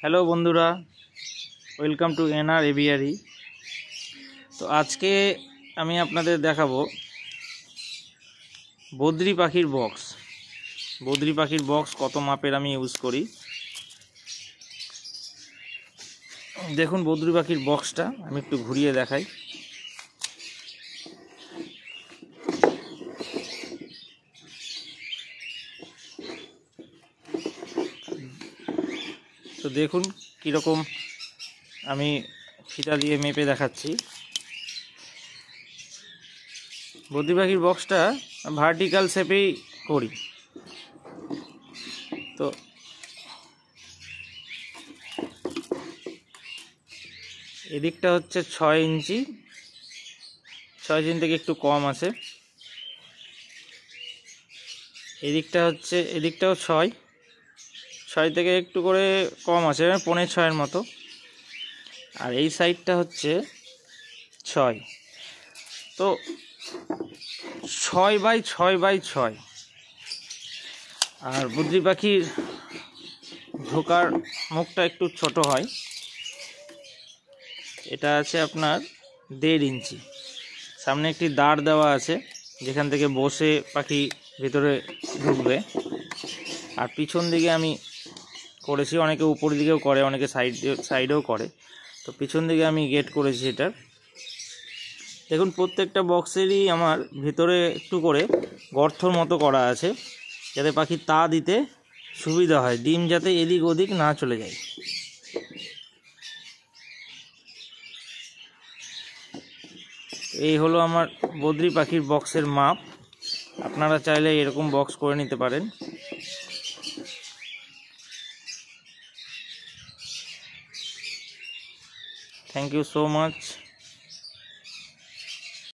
Hello বন্ধুরা, welcome to NR aviary. তো আজকে আমি আপনাদের দেখাবো বদ্রি পাখির বক্স। বদ্রি পাখির বক্স কত মাপের আমি ইউজ করি দেখুন। বদ্রি পাখির বক্সটা আমি একটু ঘুরিয়ে দেখাই। তো দেখুন কীরকম আমি ফিতা দিয়ে মেপে দেখাচ্ছি। বদ্রি পাখির বক্সটা ভার্টিক্যাল শেপেই করি। তো এদিকটা হচ্ছে 6 ইঞ্চি, 6 ইঞ্চি থেকে একটু কম আছে। এদিকটাও 6 থেকে একটু করে কম আছে, 5.5 মতো। আর এই সাইডটা হচ্ছে 6। তো 6x6x6। আর বদ্রি পাখির ঢোকার মুখটা একটু ছোট হয়। এটা আছে আপনার 1.5 ইঞ্চি। সামনে একটি দাঁড় দেওয়া আছে, যেখান থেকে বসে পাখি ভিতরে ঢুকবে। আর পিছন দিকে আমি করেছি, অনেকে উপর দিকেও করে, অনেকে সাইডেও করে। তো পিছন দিকে আমি গেট করেছি এটার। দেখুন প্রত্যেকটা বক্সেরই আমার ভিতরে একটু করে গর্তর মতো করা আছে, যাতে পাখি তা দিতে সুবিধা হয়, ডিম যাতে এদিক ওদিক না চলে যায়। এই হলো আমার বদ্রি পাখির বক্সের মাপ। আপনারা চাইলে এরকম বক্স করে নিতে পারেন। Thank you so much.